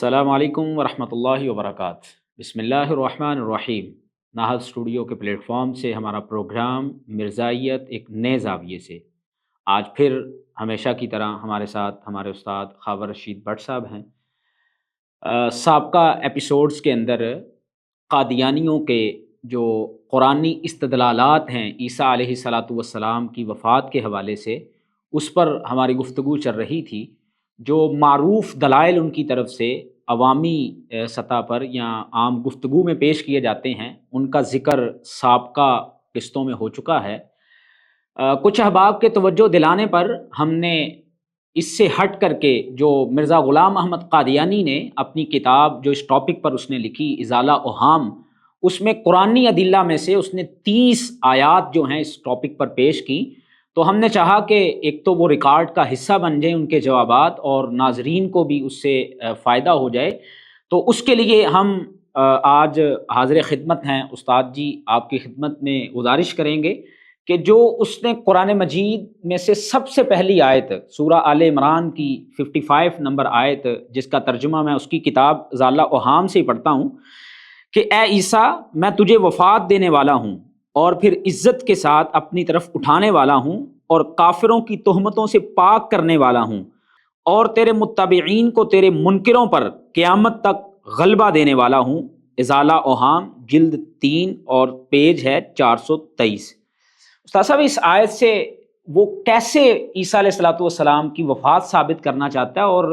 السلام علیکم ورحمۃ اللہ وبرکاتہ۔ بسم اللہ الرحمن الرحیم۔ ناہل اسٹوڈیو کے پلیٹ فارم سے ہمارا پروگرام مرزائیت ایک نئے زاویے سے آج پھر ہمیشہ کی طرح ہمارے ساتھ ہمارے استاد خاور رشید بٹ صاحب ہیں۔ سابقہ ایپیسوڈز کے اندر قادیانیوں کے جو قرآنی استدلالات ہیں عیسیٰ علیہ الصلاۃ والسلام کی وفات کے حوالے سے، اس پر ہماری گفتگو چل رہی تھی۔ جو معروف دلائل ان کی طرف سے عوامی سطح پر یا عام گفتگو میں پیش کیے جاتے ہیں، ان کا ذکر سابقہ قسطوں میں ہو چکا ہے۔ کچھ احباب کے توجہ دلانے پر ہم نے اس سے ہٹ کر کے جو مرزا غلام احمد قادیانی نے اپنی کتاب جو اس ٹاپک پر اس نے لکھی ازالہ اوہام، اس میں قرآنی ادلہ میں سے اس نے 30 آیات جو ہیں اس ٹاپک پر پیش کی۔ تو ہم نے چاہا کہ ایک تو وہ ریکارڈ کا حصہ بن جائیں ان کے جوابات، اور ناظرین کو بھی اس سے فائدہ ہو جائے۔ تو اس کے لیے ہم آج حاضر خدمت ہیں۔ استاد جی آپ کی خدمت میں گزارش کریں گے کہ جو اس نے قرآن مجید میں سے سب سے پہلی آیت سورہ آل عمران کی 55 نمبر آیت، جس کا ترجمہ میں اس کی کتاب ازالہ اوہام سے ہی پڑھتا ہوں کہ اے عیسیٰ، میں تجھے وفات دینے والا ہوں اور پھر عزت کے ساتھ اپنی طرف اٹھانے والا ہوں اور کافروں کی تہمتوں سے پاک کرنے والا ہوں، اور تیرے متبعین کو تیرے منکروں پر قیامت تک غلبہ دینے والا ہوں۔ ازالہ اوہام جلد 3 اور پیج ہے 423۔ استاد صاحب، اس آیت سے وہ کیسے عیسیٰ علیہ الصلوۃ والسلام کی وفات ثابت کرنا چاہتا ہے، اور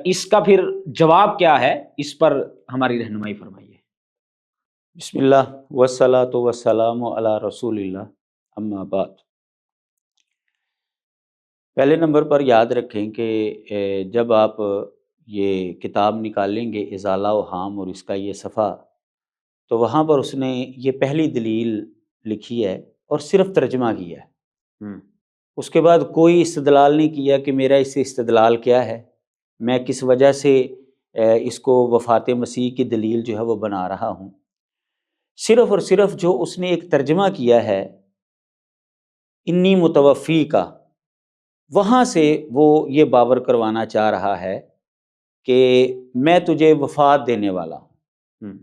اس کا پھر جواب کیا ہے، اس پر ہماری رہنمائی فرمائیے۔ بسم اللہ والصلاۃ والسلام علی رسول اللہ، اما بعد۔ پہلے نمبر پر یاد رکھیں کہ جب آپ یہ کتاب نکالیں گے ازالہ اوہام اور اس کا یہ صفحہ، تو وہاں پر اس نے یہ پہلی دلیل لکھی ہے اور صرف ترجمہ کیا ہے۔ اس کے بعد کوئی استدلال نہیں کیا کہ میرا اس سے استدلال کیا ہے، میں کس وجہ سے اس کو وفات مسیح کی دلیل جو ہے وہ بنا رہا ہوں۔ صرف اور صرف جو اس نے ایک ترجمہ کیا ہے انی متوفی کا، وہاں سے وہ یہ باور کروانا چاہ رہا ہے کہ میں تجھے وفات دینے والا ہوں،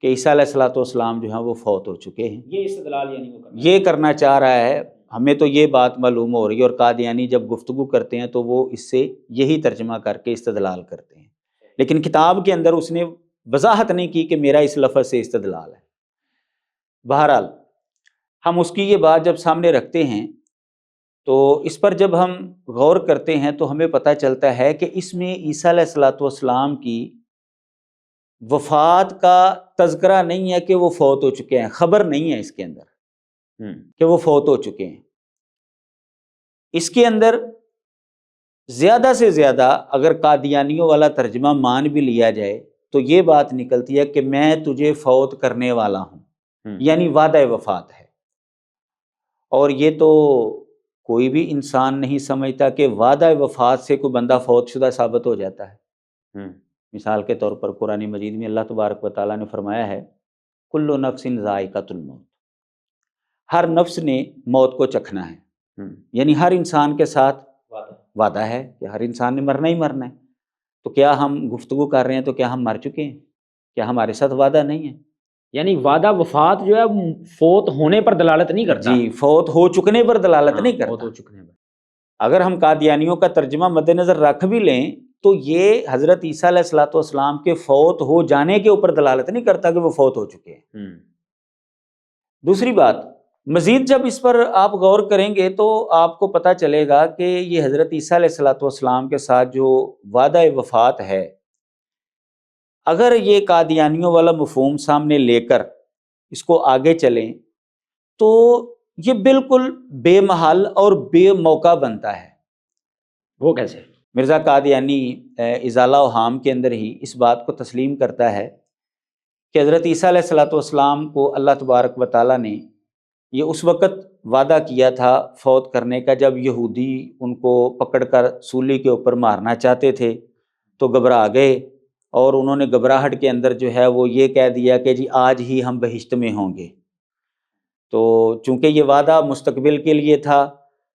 کہ عیسیٰ علیہ الصلوۃ والسلام جو ہیں وہ فوت ہو چکے ہیں۔ یہ استدلال یعنی یہ کرنا چاہ رہا ہے، ہمیں تو یہ بات معلوم ہو رہی ہے، اور قادیانی جب گفتگو کرتے ہیں تو وہ اس سے یہی ترجمہ کر کے استدلال کرتے ہیں، لیکن کتاب کے اندر اس نے وضاحت نہیں کی کہ میرا اس لفظ سے استدلال ہے۔ بہرحال ہم اس کی یہ بات جب سامنے رکھتے ہیں تو اس پر جب ہم غور کرتے ہیں تو ہمیں پتہ چلتا ہے کہ اس میں عیسیٰ علیہ الصلوۃ والسلام کی وفات کا تذکرہ نہیں ہے کہ وہ فوت ہو چکے ہیں، خبر نہیں ہے اس کے اندر کہ وہ فوت ہو چکے ہیں۔ اس کے اندر زیادہ سے زیادہ اگر قادیانیوں والا ترجمہ مان بھی لیا جائے تو یہ بات نکلتی ہے کہ میں تجھے فوت کرنے والا ہوں، یعنی وعدہ وفات ہے۔ اور یہ تو کوئی بھی انسان نہیں سمجھتا کہ وعدہ وفات سے کوئی بندہ فوت شدہ ثابت ہو جاتا ہے۔ مثال کے طور پر قرآن مجید میں اللہ تبارک و تعالیٰ نے فرمایا ہے کل نفس ذائقۃ الموت، ہر نفس نے موت کو چکھنا ہے، یعنی ہر انسان کے ساتھ وعدہ ہے کہ ہر انسان نے مرنا ہی مرنا ہے۔ تو کیا ہم گفتگو کر رہے ہیں تو کیا ہم مر چکے ہیں؟ کیا ہمارے ساتھ وعدہ نہیں ہے؟ یعنی وعدہ وفات جو ہے فوت ہونے پر دلالت نہیں کرتا۔ جی، فوت ہو چکنے پر دلالت نہیں کرتا۔ فوت ہو چکنے پر اگر ہم قادیانیوں کا ترجمہ مد نظر رکھ بھی لیں تو یہ حضرت عیسیٰ علیہ الصلوۃ والسلام کے فوت ہو جانے کے اوپر دلالت نہیں کرتا کہ وہ فوت ہو چکے ہیں۔ دوسری بات، مزید جب اس پر آپ غور کریں گے تو آپ کو پتہ چلے گا کہ یہ حضرت عیسیٰ علیہ الصلوۃ والسلام کے ساتھ جو وعدہ وفات ہے، اگر یہ قادیانیوں والا مفہوم سامنے لے کر اس کو آگے چلیں تو یہ بالکل بے محل اور بے موقع بنتا ہے۔ وہ کیسے؟ مرزا قادیانی ازالہ اوہام کے اندر ہی اس بات کو تسلیم کرتا ہے کہ حضرت عیسیٰ علیہ الصلوۃ والسلام کو اللہ تبارک و تعالیٰ نے یہ اس وقت وعدہ کیا تھا فوت کرنے کا جب یہودی ان کو پکڑ کر سولی کے اوپر مارنا چاہتے تھے تو گھبرا گئے، اور انہوں نے گھبراہٹ کے اندر جو ہے وہ یہ کہہ دیا کہ جی آج ہی ہم بہشت میں ہوں گے۔ تو چونکہ یہ وعدہ مستقبل کے لیے تھا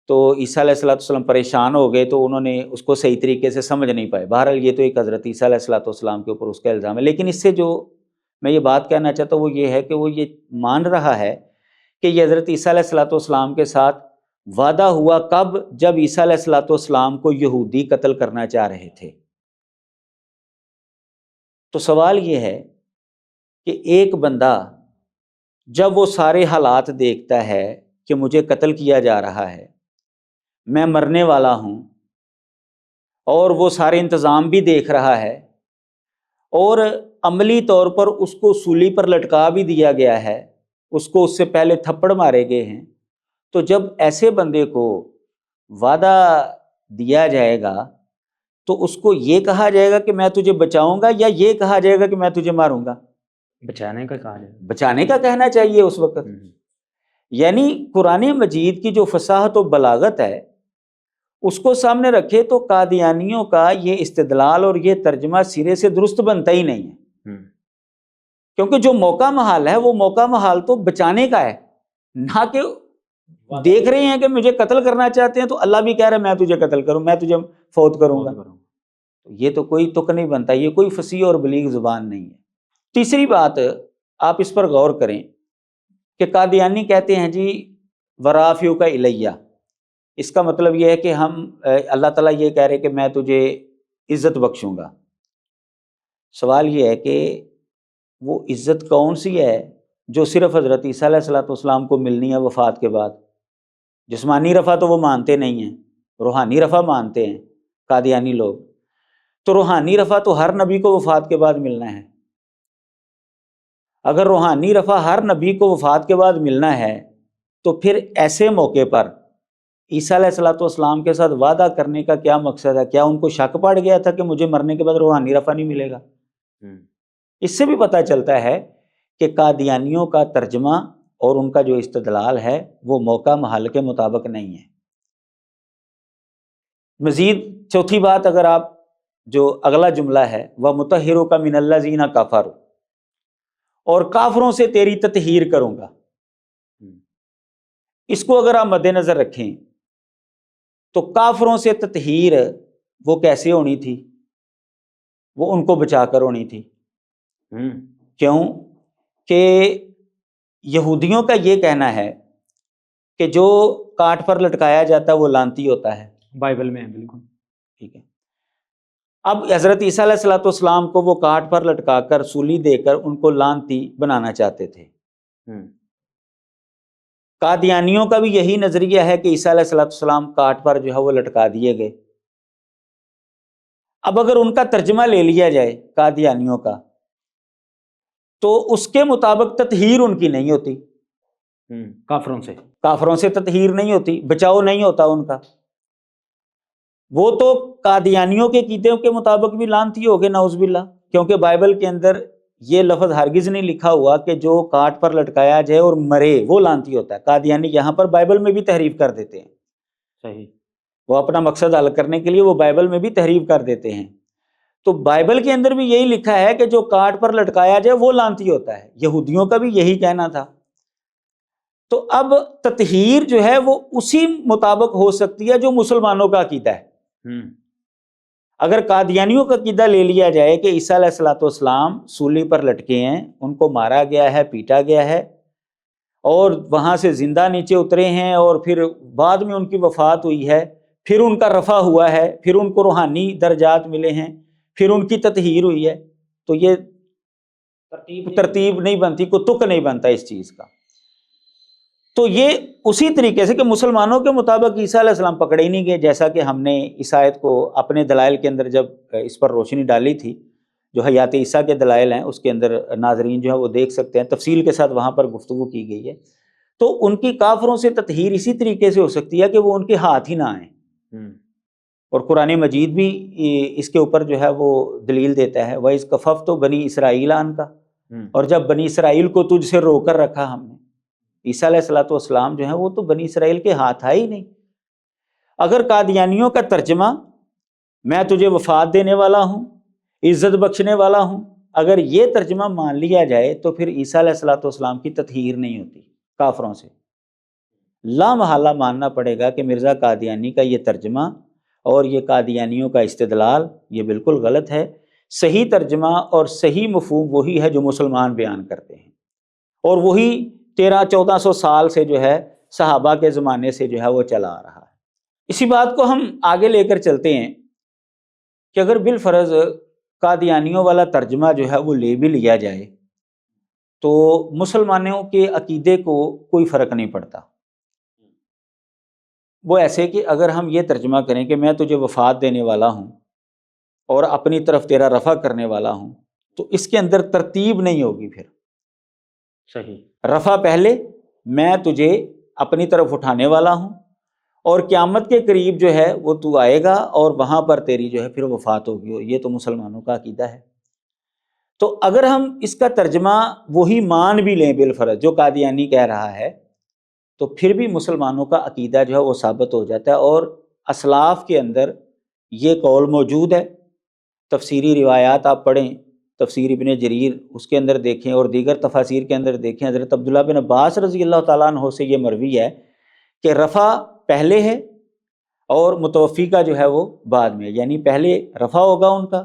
تو عیسیٰ علیہ السلام پریشان ہو گئے، تو انہوں نے اس کو صحیح طریقے سے سمجھ نہیں پائے۔ بہرحال یہ تو ایک حضرت عیسیٰ علیہ السلام کے اوپر اس کا الزام ہے، لیکن اس سے جو میں یہ بات کہنا چاہتا ہوں وہ یہ ہے کہ وہ یہ مان رہا ہے کہ یہ حضرت عیسیٰ علیہ السلام کے ساتھ وعدہ ہوا کب؟ جب عیسیٰ علیہ السلام کو یہودی قتل کرنا چاہ رہے تھے۔ تو سوال یہ ہے کہ ایک بندہ جب وہ سارے حالات دیکھتا ہے کہ مجھے قتل کیا جا رہا ہے، میں مرنے والا ہوں، اور وہ سارے انتظام بھی دیکھ رہا ہے، اور عملی طور پر اس کو سولی پر لٹکا بھی دیا گیا ہے، اس کو اس سے پہلے تھپڑ مارے گئے ہیں، تو جب ایسے بندے کو وعدہ دیا جائے گا تو اس کو یہ کہا جائے گا کہ میں تجھے بچاؤں گا، یا یہ کہا جائے گا کہ میں تجھے ماروں گا؟ بچانے کا کہا جائے، بچانے کا کہنا چاہیے اس وقت۔ یعنی قرآن مجید کی جو فصاحت و بلاغت ہے اس کو سامنے رکھے تو قادیانیوں کا یہ استدلال اور یہ ترجمہ سرے سے درست بنتا ہی نہیں ہے، کیونکہ جو موقع محال ہے وہ موقع محال تو بچانے کا ہے، نہ کہ دیکھ رہے ہیں کہ مجھے قتل کرنا چاہتے ہیں تو اللہ بھی کہہ رہا ہے میں تجھے قتل کروں، میں تجھے فوت کروں گا۔ یہ تو کوئی تک نہیں بنتا، یہ کوئی فصیح اور بلیغ زبان نہیں ہے۔ تیسری بات آپ اس پر غور کریں کہ قادیانی کہتے ہیں جی ورافیو کا الیہ، اس کا مطلب یہ ہے کہ ہم اللہ تعالیٰ یہ کہہ رہے کہ میں تجھے عزت بخشوں گا۔ سوال یہ ہے کہ وہ عزت کون سی ہے جو صرف حضرت عیسیٰ علیہ السلام کو ملنی ہے وفات کے بعد؟ جسمانی رفع تو وہ مانتے نہیں ہیں، روحانی رفع مانتے ہیں قادیانی لوگ، تو روحانی رفع تو ہر نبی کو وفات کے بعد ملنا ہے۔ اگر روحانی رفع ہر نبی کو وفات کے بعد ملنا ہے تو پھر ایسے موقع پر عیسیٰ علیہ السلام کے ساتھ وعدہ کرنے کا کیا مقصد ہے؟ کیا ان کو شک پڑ گیا تھا کہ مجھے مرنے کے بعد روحانی رفع نہیں ملے گا؟ اس سے بھی پتہ چلتا ہے کہ قادیانیوں کا ترجمہ اور ان کا جو استدلال ہے وہ موقع محل کے مطابق نہیں ہے۔ مزید چوتھی بات، اگر آپ جو اگلا جملہ ہے وَمُطَهِّرُكَ مِنَ الَّذِينَ كَفَرُوا، اور کافروں سے تیری تطہیر کروں گا، اس کو اگر آپ مد نظر رکھیں تو کافروں سے تطہیر وہ کیسے ہونی تھی؟ وہ ان کو بچا کر ہونی تھی۔ کیوں کہ یہودیوں کا یہ کہنا ہے کہ جو کاٹ پر لٹکایا جاتا ہے وہ لعنتی ہوتا ہے، بائبل میں ہے بالکل ٹھیک ہے۔ اب حضرت عیسیٰ علیہ السلام کو وہ کاٹ پر لٹکا کر سولی دے کر ان کو لعنتی بنانا چاہتے تھے۔ قادیانیوں کا بھی یہی نظریہ ہے کہ عیسیٰ علیہ السلام کاٹ پر جو ہے وہ لٹکا دیے گئے۔ اب اگر ان کا ترجمہ لے لیا جائے قادیانیوں کا تو اس کے مطابق تطہیر ان کی نہیں ہوتی، کافروں سے تطہیر نہیں ہوتی، بچاؤ نہیں ہوتا ان کا۔ وہ تو قادیانیوں کے عقیدوں کے مطابق بھی لعنتی ہو گئے نعوذ باللہ، کیونکہ بائبل کے اندر یہ لفظ ہرگز نہیں لکھا ہوا کہ جو کاٹ پر لٹکایا جائے اور مرے وہ لعنتی ہوتا ہے۔ قادیانی یہاں پر بائبل میں بھی تحریف کر دیتے ہیں، صحیح، وہ اپنا مقصد حل کرنے کے لیے وہ بائبل میں بھی تحریف کر دیتے ہیں۔ تو بائبل کے اندر بھی یہی لکھا ہے کہ جو کاٹ پر لٹکایا جائے وہ لعنتی ہوتا ہے، یہودیوں کا بھی یہی کہنا تھا۔ تو اب تطہیر جو ہے وہ اسی مطابق ہو سکتی ہے جو مسلمانوں کا عقیدہ ہے۔ اگر قادیانیوں کا عقیدہ لے لیا جائے کہ عیسیٰ علیہ السلام سولی پر لٹکے ہیں، ان کو مارا گیا ہے، پیٹا گیا ہے، اور وہاں سے زندہ نیچے اترے ہیں، اور پھر بعد میں ان کی وفات ہوئی ہے، پھر ان کا رفع ہوا ہے، پھر ان کو روحانی درجات ملے ہیں، پھر ان کی تطہیر ہوئی ہے، تو یہ ترتیب نہیں بنتی، کوئی تک نہیں بنتا اس چیز کا۔ تو یہ اسی طریقے سے کہ مسلمانوں کے مطابق عیسیٰ علیہ السلام پکڑے ہی نہیں گئے، جیسا کہ ہم نے اس آیت کو اپنے دلائل کے اندر جب اس پر روشنی ڈالی تھی، جو حیات عیسیٰ کے دلائل ہیں اس کے اندر ناظرین جو ہے وہ دیکھ سکتے ہیں، تفصیل کے ساتھ وہاں پر گفتگو کی گئی ہے۔ تو ان کی کافروں سے تطہیر اسی طریقے سے ہو سکتی ہے کہ وہ ان کے ہاتھ ہی نہ آئیں، اور قرآن مجید بھی اس کے اوپر جو ہے وہ دلیل دیتا ہے، وَإِذْ كَفَفْتُ بَنِي إِسْرَائِيلَ عَنْكَ، اور جب بنی اسرائیل کو تجھ سے رو کر رکھا ہم نے۔ عیسیٰ علیہ السلام جو ہیں وہ تو بنی اسرائیل کے ہاتھ آئے ہی نہیں۔ اگر قادیانیوں کا ترجمہ میں تجھے وفات دینے والا ہوں، عزت بخشنے والا ہوں، اگر یہ ترجمہ مان لیا جائے تو پھر عیسیٰ علیہ السلام کی تطہیر نہیں ہوتی کافروں سے۔ لامحالہ ماننا پڑے گا کہ مرزا قادیانی کا یہ ترجمہ اور یہ قادیانیوں کا استدلال یہ بالکل غلط ہے۔ صحیح ترجمہ اور صحیح مفہوم وہی ہے جو مسلمان بیان کرتے ہیں، اور وہی 1300-1400 سال سے جو ہے صحابہ کے زمانے سے جو ہے وہ چلا آ رہا ہے۔ اسی بات کو ہم آگے لے کر چلتے ہیں کہ اگر بالفرض قادیانیوں والا ترجمہ جو ہے وہ لے بھی لیا جائے تو مسلمانوں کے عقیدے کو کوئی فرق نہیں پڑتا۔ وہ ایسے کہ اگر ہم یہ ترجمہ کریں کہ میں تجھے وفات دینے والا ہوں اور اپنی طرف تیرا رفع کرنے والا ہوں، تو اس کے اندر ترتیب نہیں ہوگی۔ پھر صحیح، رفع پہلے، میں تجھے اپنی طرف اٹھانے والا ہوں، اور قیامت کے قریب جو ہے وہ تو آئے گا اور وہاں پر تیری جو ہے پھر وفات ہوگی۔ یہ تو مسلمانوں کا عقیدہ ہے۔ تو اگر ہم اس کا ترجمہ وہی مان بھی لیں بالفرض جو قادیانی کہہ رہا ہے، تو پھر بھی مسلمانوں کا عقیدہ جو ہے وہ ثابت ہو جاتا ہے، اور اسلاف کے اندر یہ قول موجود ہے۔ تفسیری روایات آپ پڑھیں، تفسیر ابن جریر اس کے اندر دیکھیں اور دیگر تفاسیر کے اندر دیکھیں، حضرت عبداللہ بن عباس رضی اللہ تعالیٰ عنہ سے یہ مروی ہے کہ رفع پہلے ہے اور متوفی کا جو ہے وہ بعد میں، یعنی پہلے رفع ہوگا ان کا،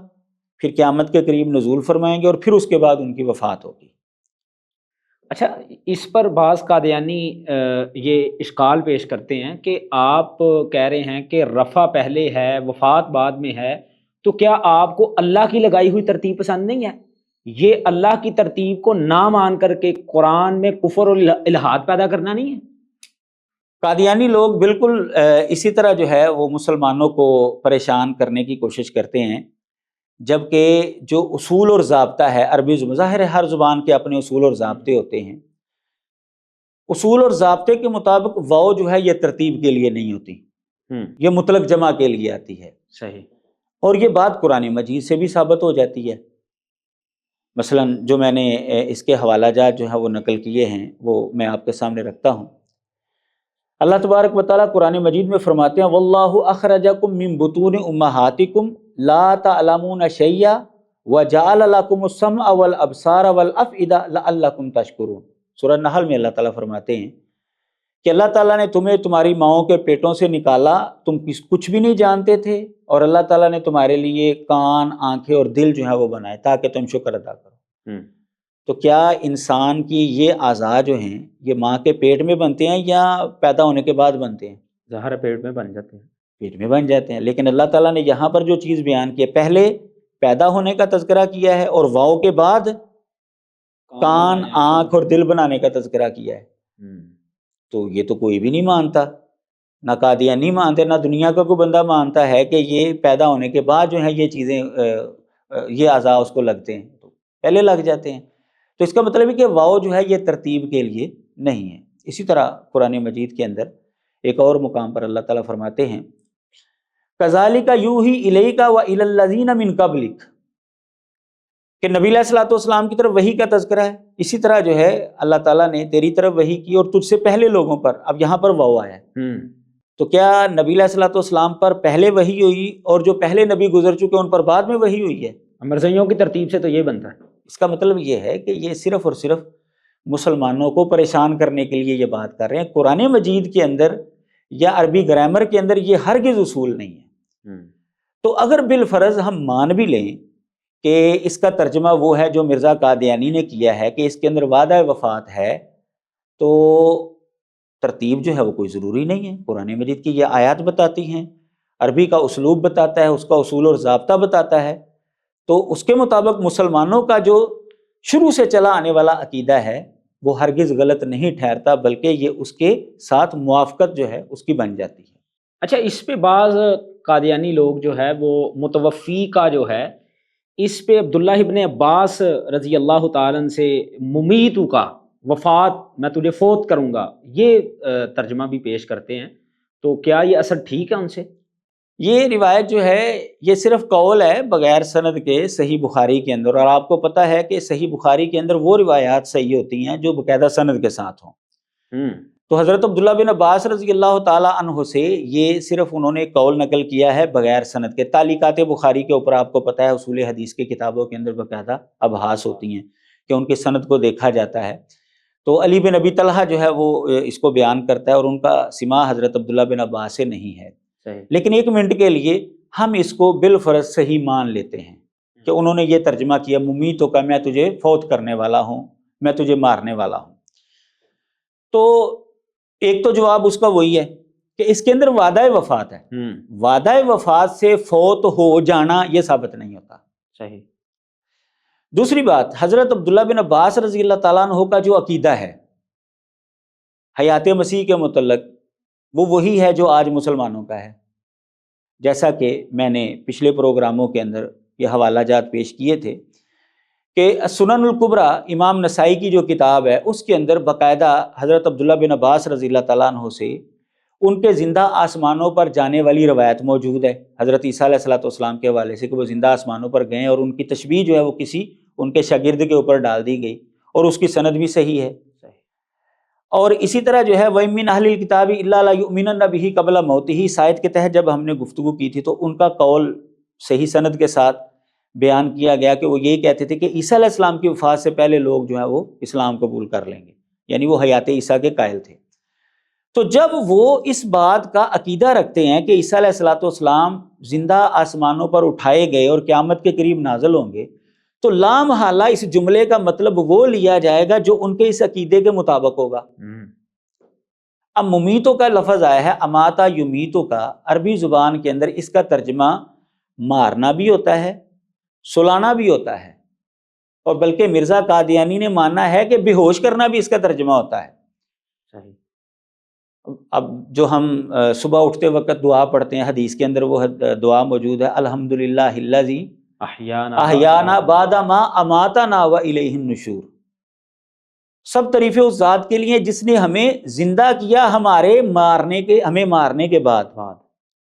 پھر قیامت کے قریب نزول فرمائیں گے، اور پھر اس کے بعد ان کی وفات ہوگی۔ اچھا، اس پر بعض قادیانی یہ اشکال پیش کرتے ہیں کہ آپ کہہ رہے ہیں کہ رفع پہلے ہے وفات بعد میں ہے، تو کیا آپ کو اللہ کی لگائی ہوئی ترتیب پسند نہیں ہے؟ یہ اللہ کی ترتیب کو نہ مان کر کے قرآن میں کفر اور الحاد پیدا کرنا نہیں ہے؟ قادیانی لوگ بالکل اسی طرح جو ہے وہ مسلمانوں کو پریشان کرنے کی کوشش کرتے ہیں، جبکہ جو اصول اور ضابطہ ہے، عربی ظاہر ہے ہر زبان کے اپنے اصول اور ضابطے ہوتے ہیں، اصول اور ضابطے کے مطابق واو جو ہے یہ ترتیب کے لیے نہیں ہوتی، یہ مطلق جمع کے لیے آتی ہے۔ صحیح، اور یہ بات قرآن مجید سے بھی ثابت ہو جاتی ہے۔ مثلا جو میں نے اس کے حوالہ جات جو ہے وہ نقل کیے ہیں وہ میں آپ کے سامنے رکھتا ہوں۔ اللہ تبارک و تعالیٰ قرآن مجید میں فرماتے ہیں واللہ اخرجکم من بطون امہاتکم لا تعلمون شیئا وجعل لکم السمع والابصار والافئدہ لعلکم تشکرون۔ سورہ نحل میں اللہ تعالیٰ فرماتے ہیں کہ اللہ تعالیٰ نے تمہیں تمہاری ماؤں کے پیٹوں سے نکالا، تم کچھ بھی نہیں جانتے تھے، اور اللہ تعالیٰ نے تمہارے لیے کان، آنکھیں اور دل جو ہے وہ بنائے تاکہ تم شکر ادا کرو۔ تو کیا انسان کی یہ اعضاء جو ہیں یہ ماں کے پیٹ میں بنتے ہیں یا پیدا ہونے کے بعد بنتے ہیں؟ ظاہر پیٹ میں بن جاتے ہیں، پیٹ میں بن جاتے ہیں، لیکن اللہ تعالیٰ نے یہاں پر جو چیز بیان کی ہے، پہلے پیدا ہونے کا تذکرہ کیا ہے اور واؤ کے بعد کان، آنکھ اور دل بنانے کا تذکرہ کیا ہے۔ تو یہ تو کوئی بھی نہیں مانتا، نہ قادیانی مانتے، نہ دنیا کا کوئی بندہ مانتا ہے کہ یہ پیدا ہونے کے بعد جو ہے یہ چیزیں یہ اعضاء اس کو لگتے ہیں، تو پہلے لگ جاتے ہیں۔ تو اس کا مطلب ہے کہ واؤ جو ہے یہ ترتیب کے لیے نہیں ہے۔ اسی طرح قرآن مجید کے اندر ایک اور مقام پر اللہ تعالیٰ فرماتے ہیں کذالک یوحی الیک والی الذین من قبلک، کہ نبی علیہ الصلوۃ والسلام کی طرف وحی کا تذکرہ ہے، اسی طرح جو ہے اللہ تعالیٰ نے تیری طرف وحی کی اور تجھ سے پہلے لوگوں پر۔ اب یہاں پر واؤ آیا ہے، تو کیا نبی علیہ الصلوۃ والسلام پر پہلے وحی ہوئی اور جو پہلے نبی گزر چکے ان پر بعد میں وحی ہوئی ہے؟ مرزائیوں کی ترتیب سے تو یہ بنتا ہے۔ اس کا مطلب یہ ہے کہ یہ صرف اور صرف مسلمانوں کو پریشان کرنے کے لیے یہ بات کر رہے ہیں۔ قرآن مجید کے اندر یا عربی گرامر کے اندر یہ ہرگز اصول نہیں ہے۔ تو اگر بالفرض ہم مان بھی لیں کہ اس کا ترجمہ وہ ہے جو مرزا قادیانی نے کیا ہے کہ اس کے اندر وعدہ وفات ہے، تو ترتیب جو ہے وہ کوئی ضروری نہیں ہے۔ قرآن مجید کی یہ آیات بتاتی ہیں، عربی کا اسلوب بتاتا ہے، اس کا اصول اور ضابطہ بتاتا ہے، تو اس کے مطابق مسلمانوں کا جو شروع سے چلا آنے والا عقیدہ ہے وہ ہرگز غلط نہیں ٹھہرتا، بلکہ یہ اس کے ساتھ موافقت جو ہے اس کی بن جاتی ہے۔ اچھا، اس پہ بعض قادیانی لوگ جو ہے وہ متوفی کا جو ہے اس پہ عبداللہ ابن عباس رضی اللہ تعالیٰ سے ممیتو کا وفات، میں تجھے فوت کروں گا، یہ ترجمہ بھی پیش کرتے ہیں، تو کیا یہ اثر ٹھیک ہے ان سے؟ یہ روایت جو ہے یہ صرف قول ہے بغیر سند کے صحیح بخاری کے اندر، اور آپ کو پتہ ہے کہ صحیح بخاری کے اندر وہ روایات صحیح ہوتی ہیں جو باقاعدہ سند کے ساتھ ہوں۔ تو حضرت عبداللہ بن عباس رضی اللہ تعالیٰ عنہ سے یہ صرف انہوں نے قول نقل کیا ہے بغیر سند کے۔ تعلیقات بخاری کے اوپر آپ کو پتہ ہے اصول حدیث کی کتابوں کے اندر باقاعدہ ابحاث ہوتی ہیں کہ ان کے سند کو دیکھا جاتا ہے۔ تو علی بن ابی طلحہ جو ہے وہ اس کو بیان کرتا ہے، اور ان کا سما حضرت عبداللہ بن عباس سے نہیں ہے، صحیح۔ لیکن ایک منٹ کے لیے ہم اس کو بالفرض صحیح مان لیتے ہیں کہ انہوں نے یہ ترجمہ کیا، ممیتوں کا، میں تجھے فوت کرنے والا ہوں، میں تجھے مارنے والا ہوں۔ تو ایک تو جواب اس کا وہی ہے کہ اس کے اندر وعدہ وفات ہے، وعدہ وفات سے فوت ہو جانا یہ ثابت نہیں ہوتا۔ صحیح۔ دوسری بات، حضرت عبداللہ بن عباس رضی اللہ تعالیٰ عنہ کا جو عقیدہ ہے حیات مسیح کے متعلق، وہ وہی ہے جو آج مسلمانوں کا ہے، جیسا کہ میں نے پچھلے پروگراموں کے اندر یہ حوالہ جات پیش کیے تھے کہ سنن الکبریٰ امام نسائی کی جو کتاب ہے اس کے اندر باقاعدہ حضرت عبداللہ بن عباس رضی اللہ تعالیٰ عنہ سے ان کے زندہ آسمانوں پر جانے والی روایت موجود ہے حضرت عیسیٰ علیہ الصلوۃ والسلام کے حوالے سے، کہ وہ زندہ آسمانوں پر گئے اور ان کی تشبیہ جو ہے وہ کسی ان کے شاگرد کے اوپر ڈال دی گئی، اور اس کی سند بھی صحیح ہے۔ اور اسی طرح جو ہے وَإِن مِّنْ أَهْلِ الْكِتَابِ إِلَّا لَيُؤْمِنَنَّ بِهِ قَبْلَ مَوْتِهِ، اس آیت کے تحت جب ہم نے گفتگو کی تھی تو ان کا قول صحیح سند کے ساتھ بیان کیا گیا کہ وہ یہی کہتے تھے کہ عیسیٰ علیہ السلام کی وفات سے پہلے لوگ جو ہیں وہ اسلام قبول کر لیں گے، یعنی وہ حیات عیسیٰ کے قائل تھے۔ تو جب وہ اس بات کا عقیدہ رکھتے ہیں کہ عیسیٰ علیہ الصلوۃ والسلام زندہ آسمانوں پر اٹھائے گئے اور قیامت کے قریب نازل ہوں گے، تو لا محالہ اس جملے کا مطلب وہ لیا جائے گا جو ان کے اس عقیدے کے مطابق ہوگا۔ اب ممیتوں کا لفظ آیا ہے، اماتا یمیتوں کا، عربی زبان کے اندر اس کا ترجمہ مارنا بھی ہوتا ہے، سلانا بھی ہوتا ہے، اور بلکہ مرزا قادیانی نے مانا ہے کہ بے ہوش کرنا بھی اس کا ترجمہ ہوتا ہے۔ اب جو ہم صبح اٹھتے وقت دعا پڑھتے ہیں، حدیث کے اندر وہ دعا موجود ہے، الحمدللہ الذی احیانا بعد ما اماتنا والیہ النشور، سب تعریفیں اس ذات کے لیے جس نے ہمیں زندہ کیا ہمیں مارنے کے بعد۔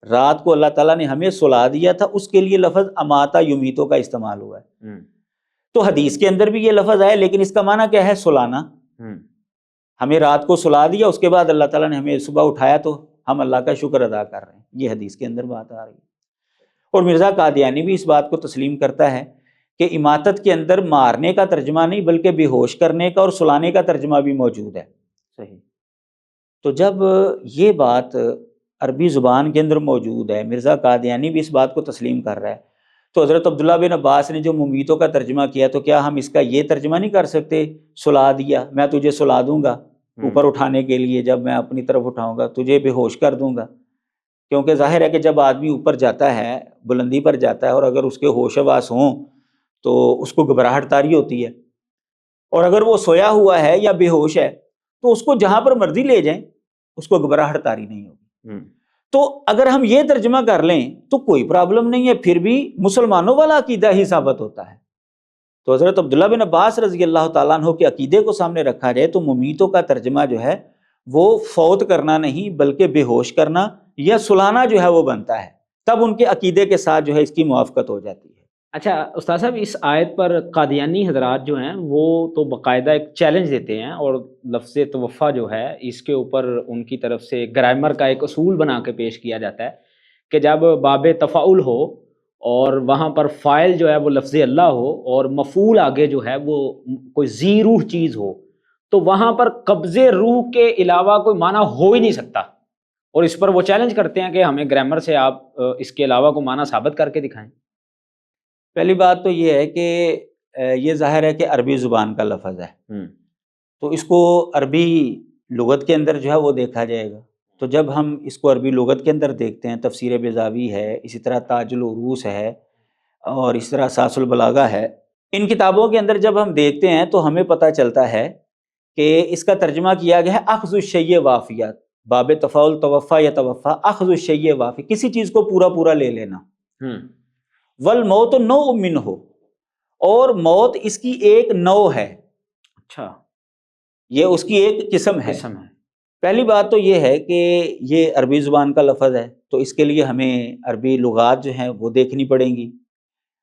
رات کو اللہ تعالیٰ نے ہمیں سلا دیا تھا، اس کے لیے لفظ اماتا یمیتوں کا استعمال ہوا ہے۔ تو حدیث کے اندر بھی یہ لفظ ہے، لیکن اس کا معنی کیا ہے؟ سلانا۔ ہمیں رات کو سلا دیا، اس کے بعد اللہ تعالیٰ نے ہمیں صبح اٹھایا تو ہم اللہ کا شکر ادا کر رہے ہیں، یہ حدیث کے اندر بات آ رہی ہے۔ اور مرزا قادیانی بھی اس بات کو تسلیم کرتا ہے کہ اماتت کے اندر مارنے کا ترجمہ نہیں بلکہ بے ہوش کرنے کا اور سلانے کا ترجمہ بھی موجود ہے۔ صحیح۔ تو جب یہ بات عربی زبان کے اندر موجود ہے، مرزا قادیانی بھی اس بات کو تسلیم کر رہا ہے، تو حضرت عبداللہ بن عباس نے جو ممیتوں کا ترجمہ کیا، تو کیا ہم اس کا یہ ترجمہ نہیں کر سکتے سلا دیا، میں تجھے سلا دوں گا اوپر اٹھانے کے لیے، جب میں اپنی طرف اٹھاؤں گا تجھے بے ہوش کر دوں گا؟ کیونکہ ظاہر ہے کہ جب آدمی اوپر جاتا ہے، بلندی پر جاتا ہے، اور اگر اس کے ہوش حواس ہوں تو اس کو گھبراہٹ طاری ہوتی ہے، اور اگر وہ سویا ہوا ہے یا بے ہوش ہے تو اس کو جہاں پر مرضی لے جائیں اس کو گھبراہٹ طاری نہیں ہوگی۔ تو اگر ہم یہ ترجمہ کر لیں تو کوئی پرابلم نہیں ہے، پھر بھی مسلمانوں والا عقیدہ ہی ثابت ہوتا ہے۔ تو حضرت عبداللہ بن عباس رضی اللہ تعالیٰ عنہ کے عقیدے کو سامنے رکھا جائے تو ممیتوں کا ترجمہ جو ہے وہ فوت کرنا نہیں بلکہ بے ہوش کرنا یا سلانا جو ہے وہ بنتا ہے، تب ان کے عقیدے کے ساتھ جو ہے اس کی موافقت ہو جاتی ہے۔ اچھا استاد صاحب، اس آیت پر قادیانی حضرات جو ہیں وہ تو باقاعدہ ایک چیلنج دیتے ہیں، اور لفظ توفع جو ہے اس کے اوپر ان کی طرف سے گرامر کا ایک اصول بنا کے پیش کیا جاتا ہے کہ جب باب تفاعل ہو اور وہاں پر فاعل جو ہے وہ لفظ اللہ ہو اور مفعول آگے جو ہے وہ کوئی ذی روح چیز ہو، تو وہاں پر قبض روح کے علاوہ کوئی معنی ہو ہی نہیں سکتا، اور اس پر وہ چیلنج کرتے ہیں کہ ہمیں گرامر سے آپ اس کے علاوہ کوئی معنی ثابت کر کے دکھائیں۔ پہلی بات تو یہ ہے کہ یہ ظاہر ہے کہ عربی زبان کا لفظ ہے، تو اس کو عربی لغت کے اندر جو ہے وہ دیکھا جائے گا۔ تو جب ہم اس کو عربی لغت کے اندر دیکھتے ہیں، تفسیر بیضاوی ہے، اسی طرح تاج العروس ہے، اور اس طرح اساس البلاغہ ہے، ان کتابوں کے اندر جب ہم دیکھتے ہیں تو ہمیں پتہ چلتا ہے کہ اس کا ترجمہ کیا گیا ہے اخذ الشیء وافیات، باب تفاعل توفع یا توفع، اخذ الشیء وافی، کسی چیز کو پورا پورا لے لینا۔ والموت نوع منہ، اور موت اس کی ایک نوع ہے۔ اچھا، یہ اس کی ایک قسم ہے۔ پہلی بات تو یہ ہے کہ یہ عربی زبان کا لفظ ہے، تو اس کے لیے ہمیں عربی لغات جو ہیں وہ دیکھنی پڑیں گی،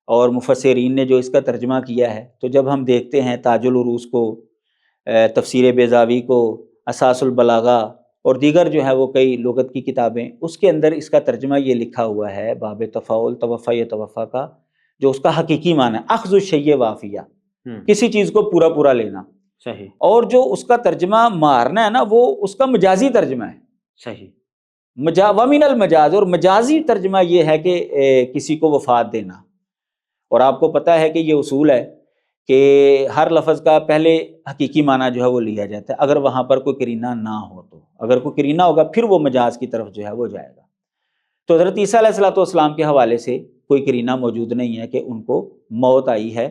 اور مفسرین نے جو اس کا ترجمہ کیا ہے، تو جب ہم دیکھتے ہیں تاج العروس کو، تفسیر بیضاوی کو، اساس البلاغہ اور دیگر جو ہے وہ کئی لغت کی کتابیں، اس کے اندر اس کا ترجمہ یہ لکھا ہوا ہے باب تفاعل توفع یا توفع کا، جو اس کا حقیقی معنی ہے اخذ الشیء وافیہ، کسی چیز کو پورا پورا لینا۔ صحیح اور جو اس کا ترجمہ مارنا ہے نا وہ اس کا مجازی ترجمہ ہے. صحیح ومن المجاز، اور مجازی ترجمہ یہ ہے کہ کسی کو وفات دینا. اور آپ کو پتہ ہے کہ یہ اصول ہے کہ ہر لفظ کا پہلے حقیقی معنی جو ہے وہ لیا جاتا ہے، اگر وہاں پر کوئی قرینہ نہ ہو تو. اگر کوئی قرینہ ہوگا پھر وہ مجاز کی طرف جو ہے وہ جائے گا. تو حضرت عیسیٰ علیہ الصلوۃ والسلام کے حوالے سے کوئی قرینہ موجود نہیں ہے کہ ان کو موت آئی ہے،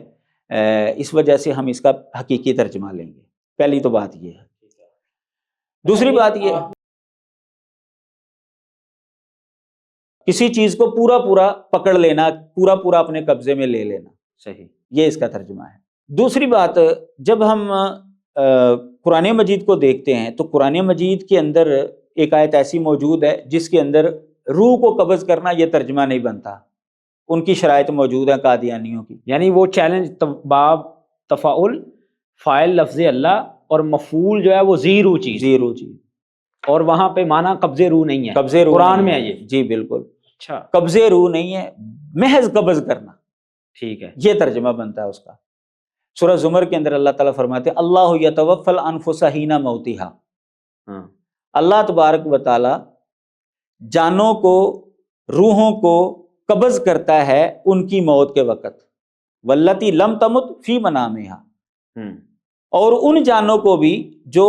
اس وجہ سے ہم اس کا حقیقی ترجمہ لیں گے. پہلی تو بات یہ ہے. دوسری بات یہ ہے کسی چیز کو پورا پورا پکڑ لینا، پورا پورا اپنے قبضے میں لے لینا. صحیح یہ اس کا ترجمہ ہے. دوسری بات، جب ہم قرآن مجید کو دیکھتے ہیں تو قرآن مجید کے اندر ایک آیت ایسی موجود ہے جس کے اندر روح کو قبض کرنا یہ ترجمہ نہیں بنتا. ان کی شرائط موجود ہیں قادیانیوں کی. یعنی وہ چیلنج باب تفاعل، فاعل لفظ اللہ اور مفعول جو ہے وہ زیرو چیز، زیرو چیز، اور وہاں پہ معنی قبض روح نہیں ہے. قبضے روح قرآن نہیں میں ہے یہ. جی بالکل. اچھا قبضے روح نہیں ہے، محض قبض کرنا، ٹھیک ہے. یہ ترجمہ بنتا ہے اس کا. سورہ زمر کے اندر اللہ تعالیٰ فرماتے ہیں اللہ یتوفی الانفس حین موتہا. ہاں اللہ تبارک و تعالی جانوں کو، روحوں کو قبض کرتا ہے ان کی موت کے وقت. واللتی لم تمت فی منامہا، اور ان جانوں کو بھی جو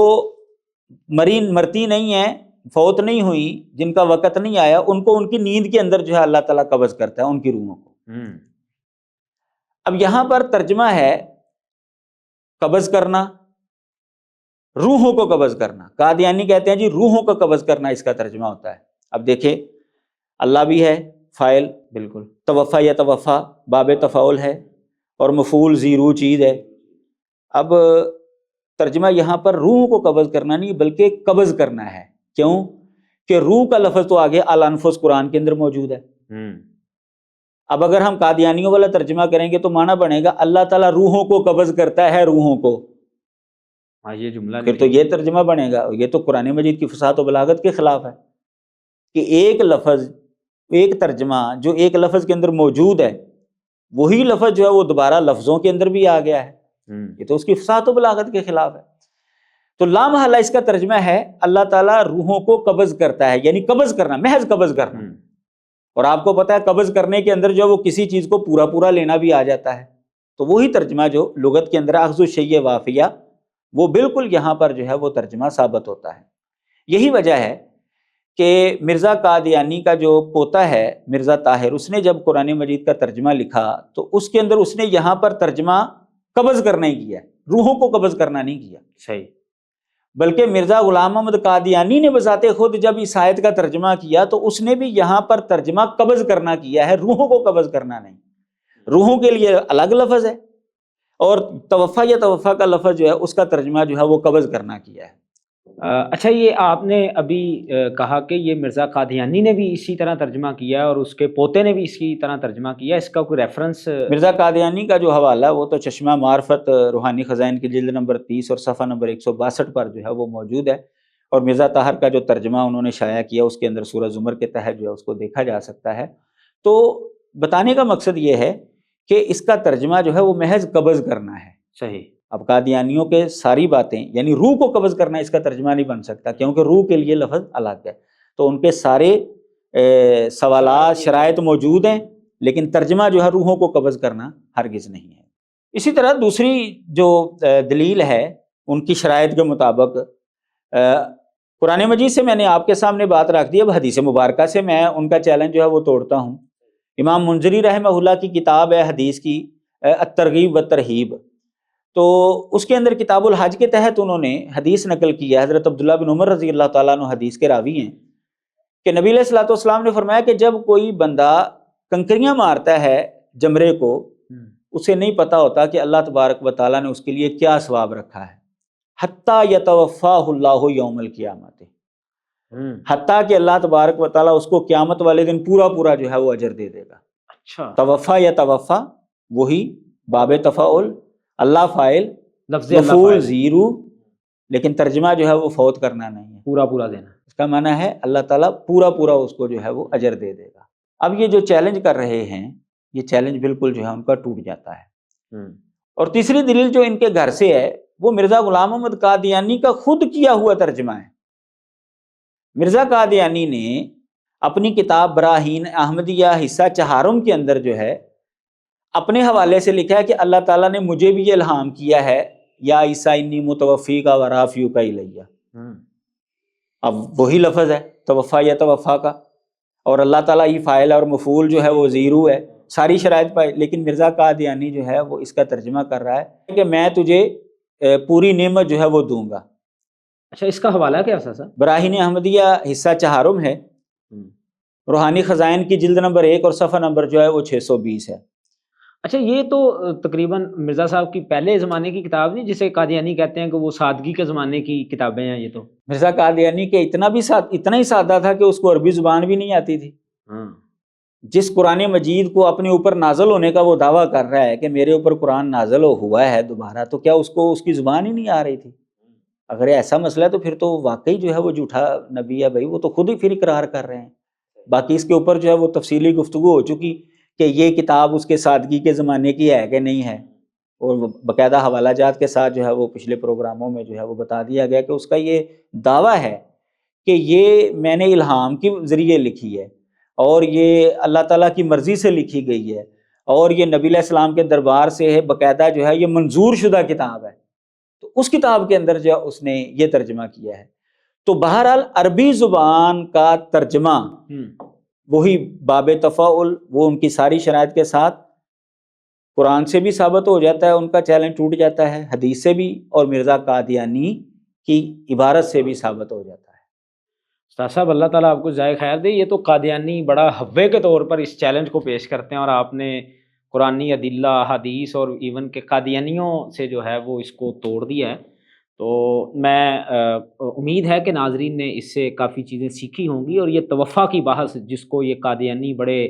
مرتی نہیں ہیں، فوت نہیں ہوئی، جن کا وقت نہیں آیا، ان کو ان کی نیند کے اندر جو ہے اللہ تعالیٰ قبض کرتا ہے ان کی روحوں کو. اب یہاں پر ترجمہ ہے قبض کرنا، روحوں کو قبض کرنا. قادیانی کہتے ہیں جی روحوں کو قبض کرنا اس کا ترجمہ ہوتا ہے. اب دیکھیں اللہ بھی ہے فاعل، بالکل. توفا یا توفا باب تفاعل ہے، اور مفعول زیرو چیز ہے. اب ترجمہ یہاں پر روحوں کو قبض کرنا نہیں بلکہ قبض کرنا ہے. کیوں کہ روح کا لفظ تو آگے الانفس قرآن کے اندر موجود ہے. اب اگر ہم قادیانیوں والا ترجمہ کریں گے تو معنی بنے گا اللہ تعالیٰ روحوں کو قبض کرتا ہے، روحوں کو. ہاں یہ جملہ پھر تو یہ ترجمہ بنے گا. یہ تو قرآن مجید کی فصاحت و بلاغت کے خلاف ہے کہ ایک لفظ، ایک ترجمہ جو ایک لفظ کے اندر موجود ہے وہی لفظ جو ہے وہ دوبارہ لفظوں کے اندر بھی آ گیا ہے. یہ تو اس کی فصاحت و بلاغت کے خلاف ہے. تو لا محالہ اس کا ترجمہ ہے اللہ تعالیٰ روحوں کو قبض کرتا ہے، یعنی قبض کرنا، محض قبض کرنا. اور آپ کو پتہ ہے قبض کرنے کے اندر جو وہ کسی چیز کو پورا پورا لینا بھی آ جاتا ہے. تو وہی ترجمہ جو لغت کے اندر اخذ الشیء وافیہ، وہ بالکل یہاں پر جو ہے وہ ترجمہ ثابت ہوتا ہے. یہی وجہ ہے کہ مرزا قادیانی کا جو پوتا ہے مرزا طاہر، اس نے جب قرآن مجید کا ترجمہ لکھا تو اس کے اندر اس نے یہاں پر ترجمہ قبض کرنا ہی کیا، روحوں کو قبض کرنا نہیں کیا. صحیح. بلکہ مرزا غلام محمد قادیانی نے بذات خود جب اس آیت کا ترجمہ کیا تو اس نے بھی یہاں پر ترجمہ قبض کرنا کیا ہے، روحوں کو قبض کرنا نہیں. روحوں کے لیے الگ لفظ ہے، اور توفا یا توفا کا لفظ جو ہے اس کا ترجمہ جو ہے وہ قبض کرنا کیا ہے. اچھا، یہ آپ نے ابھی کہا کہ یہ مرزا قادیانی نے بھی اسی طرح ترجمہ کیا ہے اور اس کے پوتے نے بھی اسی طرح ترجمہ کیا، اس کا کوئی ریفرنس؟ مرزا قادیانی کا جو حوالہ وہ تو چشمہ معرفت روحانی خزائن کی جلد نمبر 30 اور صفحہ نمبر 162 پر جو ہے وہ موجود ہے. اور مرزا طاہر کا جو ترجمہ انہوں نے شائع کیا اس کے اندر سورہ زمر کے تحت جو ہے اس کو دیکھا جا سکتا ہے. تو بتانے کا مقصد یہ ہے کہ اس کا ترجمہ جو ہے وہ محض قبض کرنا ہے. صحیح. اب قادیانیوں کے ساری باتیں، یعنی روح کو قبض کرنا اس کا ترجمہ نہیں بن سکتا کیونکہ روح کے لیے لفظ الگ ہے. تو ان کے سارے سوالات، شرائط موجود ہیں، لیکن ترجمہ جو ہے روحوں کو قبض کرنا ہرگز نہیں ہے. اسی طرح دوسری جو دلیل ہے ان کی شرائط کے مطابق، قرآن مجید سے میں نے آپ کے سامنے بات رکھ دی، اب حدیث مبارکہ سے میں ان کا چیلنج جو ہے وہ توڑتا ہوں. امام منذری رحمہ اللہ کی کتاب ہے حدیث کی الترغیب والترہیب، تو اس کے اندر کتاب الحج کے تحت انہوں نے حدیث نقل کی ہے. حضرت عبداللہ بن عمر رضی اللہ تعالیٰ عنہ حدیث کے راوی ہیں کہ نبی علیہ الصلوۃ والسلام نے فرمایا کہ جب کوئی بندہ کنکریاں مارتا ہے جمرے کو، اسے نہیں پتہ ہوتا کہ اللہ تبارک و تعالیٰ نے اس کے لیے کیا ثواب رکھا ہے، حتیٰ یتوفاہ اللہ یوم القیامت، حتیٰ کہ اللہ تبارک و تعالیٰ اس کو قیامت والے دن پورا پورا جو ہے وہ اجر دے دے گا. اچھا. توفا یا توفا وہی باب تفاعل، اللہ فاعل، لفظ مفعول زیرو، لیکن ترجمہ جو ہے وہ فوت کرنا نہیں ہے، پورا پورا دینا. اس کا معنی ہے اللہ تعالیٰ پورا پورا اس کو جو ہے وہ اجر دے دے گا. اب یہ جو چیلنج کر رہے ہیں یہ چیلنج بالکل جو ہے ان کا ٹوٹ جاتا ہے. اور تیسری دلیل جو ان کے گھر سے ہے وہ مرزا غلام احمد قادیانی کا خود کیا ہوا ترجمہ ہے۔ مرزا قادیانی نے اپنی کتاب براہین احمدیہ حصہ چہارم کے اندر جو ہے اپنے حوالے سے لکھا ہے کہ اللہ تعالیٰ نے مجھے بھی یہ الہام کیا ہے، یا عیسیٰ انی متوفیکا و رافعک الیہ۔ اب وہی لفظ ہے توفا یا توفا کا، اور اللہ تعالیٰ ہی فاعل اور مفعول جو ہے وہ زیرو ہے، ساری شرائط پائے، لیکن مرزا قادیانی جو ہے وہ اس کا ترجمہ کر رہا ہے کہ میں تجھے پوری نعمت جو ہے وہ دوں گا۔ اچھا، اس کا حوالہ کیا ہے سر؟ براہین احمدیہ حصہ چہارم ہے، روحانی خزائن کی جلد نمبر 1 اور صفحہ نمبر جو ہے وہ 620 ہے۔ اچھا، یہ تو تقریباً مرزا صاحب کی پہلے زمانے کی کتاب نہیں، جسے قادیانی کہتے ہیں کہ وہ سادگی کے زمانے کی کتابیں ہیں یہ تو؟ مرزا قادیانی کے اتنا ہی سادہ تھا کہ اس کو عربی زبان بھی نہیں آتی تھی۔ جس قرآن مجید کو اپنے اوپر نازل ہونے کا وہ دعویٰ کر رہا ہے کہ میرے اوپر قرآن نازل ہوا ہے دوبارہ، تو کیا اس کو اس کی زبان ہی نہیں آ رہی تھی؟ اگر ایسا مسئلہ ہے تو پھر تو واقعی جو ہے وہ جھوٹا نبی ہے بھائی، وہ تو خود ہی پھر اقرار کر رہے ہیں۔ باقی اس کے اوپر جو ہے وہ تفصیلی گفتگو ہو چکی کہ یہ کتاب اس کے سادگی کے زمانے کی ہے کہ نہیں ہے، اور باقاعدہ حوالہ جات کے ساتھ جو ہے وہ پچھلے پروگراموں میں جو ہے وہ بتا دیا گیا کہ اس کا یہ دعویٰ ہے کہ یہ میں نے الہام کے ذریعے لکھی ہے، اور یہ اللہ تعالیٰ کی مرضی سے لکھی گئی ہے، اور یہ نبی علیہ السلام کے دربار سے ہے، باقاعدہ جو ہے یہ منظور شدہ کتاب ہے۔ تو اس کتاب کے اندر جو اس نے یہ ترجمہ کیا ہے۔ تو بہرحال عربی زبان کا ترجمہ وہی باب تفاعل، وہ ان کی ساری شرائط کے ساتھ قرآن سے بھی ثابت ہو جاتا ہے، ان کا چیلنج ٹوٹ جاتا ہے، حدیث سے بھی، اور مرزا قادیانی کی عبارت سے بھی ثابت ہو جاتا ہے۔ استاد صاحب، اللہ تعالیٰ آپ کو جزائے خیر دے۔ یہ تو قادیانی بڑا حوے کے طور پر اس چیلنج کو پیش کرتے ہیں، اور آپ نے قرآنی ادلہ، حدیث اور ایون کہ قادیانیوں سے جو ہے وہ اس کو توڑ دیا ہے۔ تو میں امید ہے کہ ناظرین نے اس سے کافی چیزیں سیکھی ہوں گی، اور یہ توفع کی بحث جس کو یہ قادیانی بڑے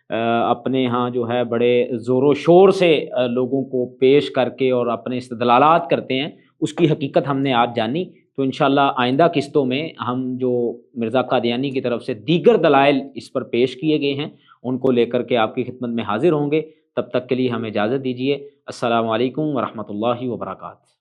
اپنے ہاں جو ہے بڑے زور و شور سے لوگوں کو پیش کر کے اور اپنے استدلالات کرتے ہیں، اس کی حقیقت ہم نے آج جانی۔ تو انشاءاللہ آئندہ قسطوں میں ہم جو مرزا قادیانی کی طرف سے دیگر دلائل اس پر پیش کیے گئے ہیں ان کو لے کر کے آپ کی خدمت میں حاضر ہوں گے۔ تب تک کے لیے ہمیں اجازت دیجیے۔ السلام علیکم ورحمۃ اللہ وبرکاتہ۔